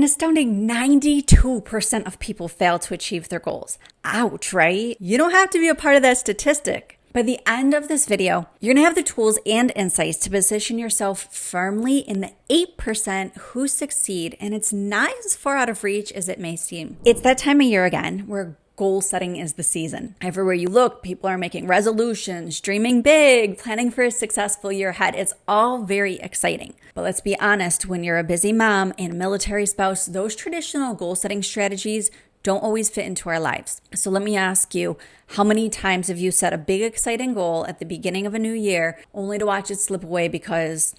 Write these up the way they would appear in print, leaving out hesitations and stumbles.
An astounding 92% of people fail to achieve their goals. Ouch, right? You don't have to be a part of that statistic. By the end of this video, you're gonna have the tools and insights to position yourself firmly in the 8% who succeed, and it's not as far out of reach as it may seem. It's that time of year again where goal setting is the season. Everywhere you look, people are making resolutions, dreaming big, planning for a successful year ahead. It's all very exciting. But let's be honest, when you're a busy mom and a military spouse, those traditional goal setting strategies don't always fit into our lives. So let me ask you, how many times have you set a big exciting goal at the beginning of a new year only to watch it slip away because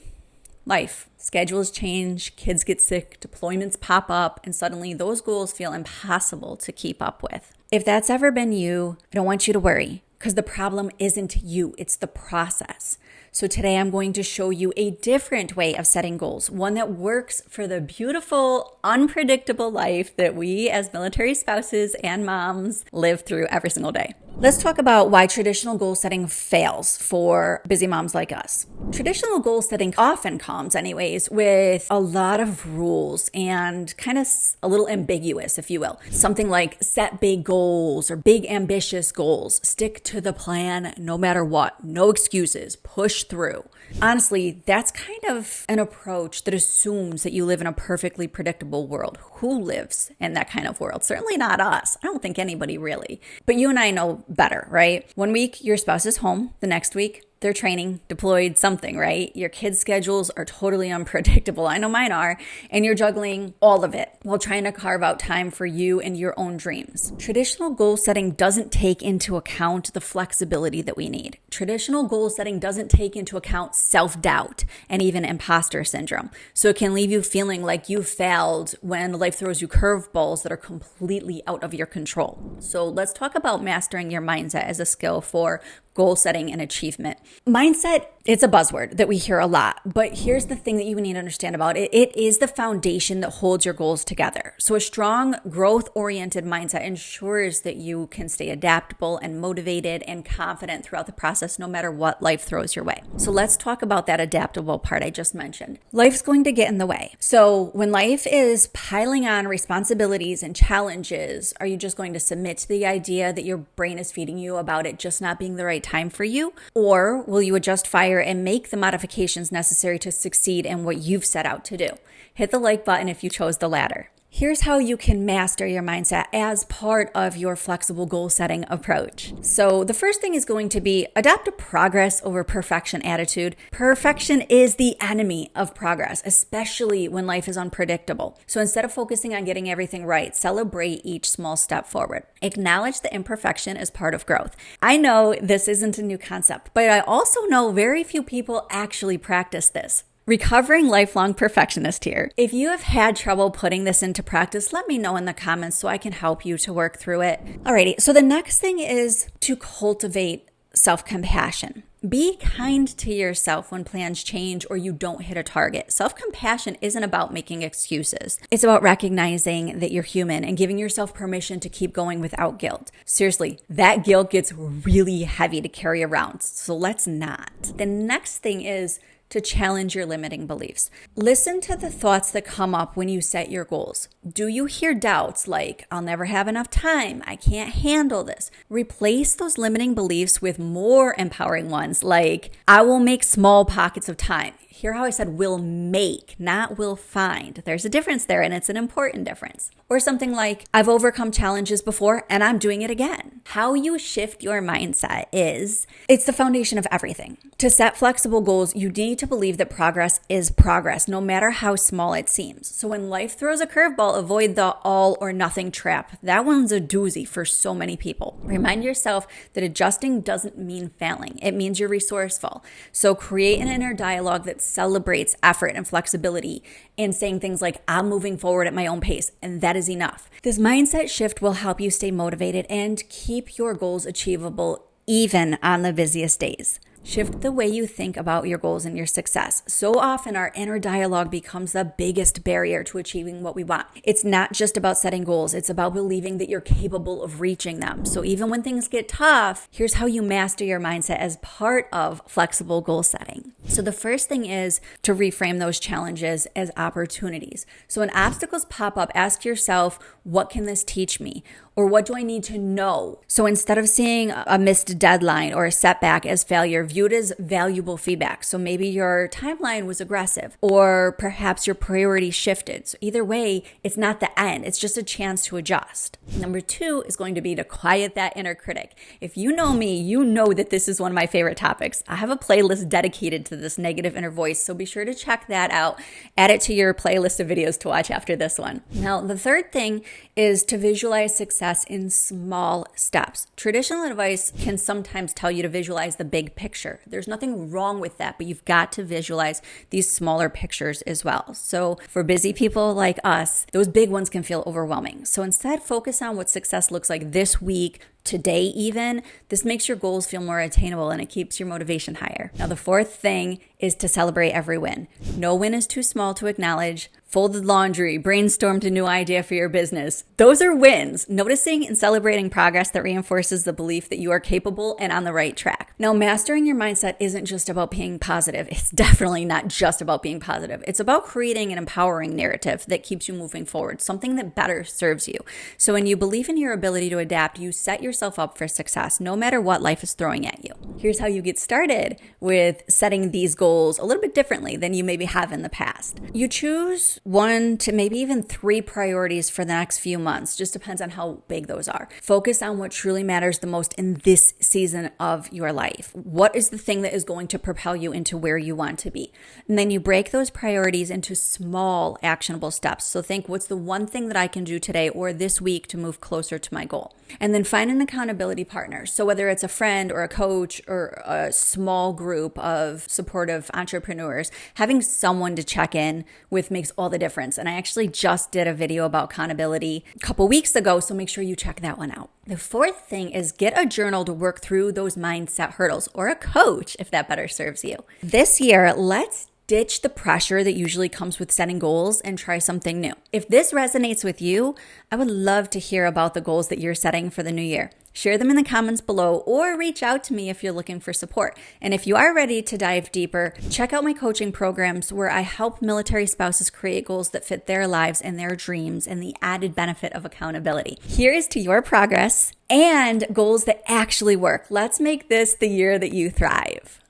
life, schedules change, kids get sick, deployments pop up, and suddenly those goals feel impossible to keep up with? If that's ever been you, I don't want you to worry, because the problem isn't you, it's the process. So today I'm going to show you a different way of setting goals, one that works for the beautiful, unpredictable life that we as military spouses and moms live through every single day. Let's talk about why traditional goal setting fails for busy moms like us. Traditional goal setting often comes anyways with a lot of rules and kind of a little ambiguous, if you will. Something like set big goals or big ambitious goals, stick to the plan no matter what, no excuses, push through. Honestly, that's kind of an approach that assumes that you live in a perfectly predictable world. Who lives in that kind of world? Certainly not us. I don't think anybody really. But you and I know better, right? One week, your spouse is home. The next week, they're training, deployed, something, right? Your kids' schedules are totally unpredictable. I know mine are. And you're juggling all of it while trying to carve out time for you and your own dreams. Traditional goal setting doesn't take into account the flexibility that we need. Traditional goal setting doesn't take into account self-doubt and even imposter syndrome. So it can leave you feeling like you failed when life throws you curveballs that are completely out of your control. So let's talk about mastering your mindset as a skill for goal setting and achievement. Mindset, it's a buzzword that we hear a lot, but here's the thing that you need to understand about it. It is the foundation that holds your goals together. So a strong growth-oriented mindset ensures that you can stay adaptable and motivated and confident throughout the process, no matter what life throws your way. So let's talk about that adaptable part I just mentioned. Life's going to get in the way. So when life is piling on responsibilities and challenges, are you just going to submit to the idea that your brain is feeding you about it just not being the right time for you? Or will you adjust fire and make the modifications necessary to succeed in what you've set out to do? Hit the like button if you chose the latter. Here's how you can master your mindset as part of your flexible goal setting approach. So the first thing is going to be adopt a progress over perfection attitude. Perfection is the enemy of progress, especially when life is unpredictable. So instead of focusing on getting everything right, celebrate each small step forward. Acknowledge that imperfection is part of growth. I know this isn't a new concept, but I also know very few people actually practice this. Recovering lifelong perfectionist here. If you have had trouble putting this into practice, let me know in the comments so I can help you to work through it. Alrighty, so the next thing is to cultivate self-compassion. Be kind to yourself when plans change or you don't hit a target. Self-compassion isn't about making excuses. It's about recognizing that you're human and giving yourself permission to keep going without guilt. Seriously, that guilt gets really heavy to carry around, so let's not. The next thing is to challenge your limiting beliefs. Listen to the thoughts that come up when you set your goals. Do you hear doubts like, I'll never have enough time, I can't handle this? Replace those limiting beliefs with more empowering ones like, I will make small pockets of time. Hear how I said will make, not will find. There's a difference there, and it's an important difference. Or something like, I've overcome challenges before and I'm doing it again. How you shift your mindset it's the foundation of everything. To set flexible goals, you need to believe that progress is progress, no matter how small it seems. So when life throws a curveball, avoid the all or nothing trap. That one's a doozy for so many people. Remind yourself that adjusting doesn't mean failing. It means you're resourceful. So create an inner dialogue that celebrates effort and flexibility and saying things like, I'm moving forward at my own pace, and that is enough. This mindset shift will help you stay motivated and keep your goals achievable even on the busiest days. Shift the way you think about your goals and your success. So often our inner dialogue becomes the biggest barrier to achieving what we want. It's not just about setting goals. It's about believing that you're capable of reaching them. So even when things get tough, here's how you master your mindset as part of flexible goal setting. So the first thing is to reframe those challenges as opportunities. So when obstacles pop up, ask yourself, what can this teach me? Or what do I need to know? So instead of seeing a missed deadline or a setback as failure, view it as valuable feedback. So maybe your timeline was aggressive, or perhaps your priorities shifted. So either way, it's not the end. It's just a chance to adjust. Number 2 is going to be to quiet that inner critic. If you know me, you know that this is one of my favorite topics. I have a playlist dedicated to this negative inner voice, so be sure to check that out. Add it to your playlist of videos to watch after this one. Now, the third thing is to visualize success in small steps. Traditional advice can sometimes tell you to visualize the big picture. There's nothing wrong with that, but you've got to visualize these smaller pictures as well. So for busy people like us, those big ones can feel overwhelming. So instead, focus on what success looks like this week, today even. This makes your goals feel more attainable and it keeps your motivation higher. Now, the fourth thing is to celebrate every win. No win is too small to acknowledge. Folded laundry, brainstormed a new idea for your business. Those are wins. Noticing and celebrating progress that reinforces the belief that you are capable and on the right track. Now, mastering your mindset isn't just about being positive. It's definitely not just about being positive. It's about creating an empowering narrative that keeps you moving forward, something that better serves you. So when you believe in your ability to adapt, you set yourself up for success, no matter what life is throwing at you. Here's how you get started with setting these goals a little bit differently than you maybe have in the past. You choose 1 to maybe even 3 priorities for the next few months. Just depends on how big those are. Focus on what truly matters the most in this season of your life. What is the thing that is going to propel you into where you want to be? And then you break those priorities into small actionable steps. So think, what's the one thing that I can do today or this week to move closer to my goal? And then find an accountability partner. So whether it's a friend or a coach or a small group of supportive entrepreneurs, having someone to check in with makes all the difference. And I actually just did a video about accountability a couple weeks ago, so make sure you check that one out. The fourth thing is get a journal to work through those mindset hurdles, or a coach if that better serves you. This year, let's ditch the pressure that usually comes with setting goals and try something new. If this resonates with you, I would love to hear about the goals that you're setting for the new year. Share them in the comments below or reach out to me if you're looking for support. And if you are ready to dive deeper, check out my coaching programs where I help military spouses create goals that fit their lives and their dreams and the added benefit of accountability. Here's to your progress and goals that actually work. Let's make this the year that you thrive.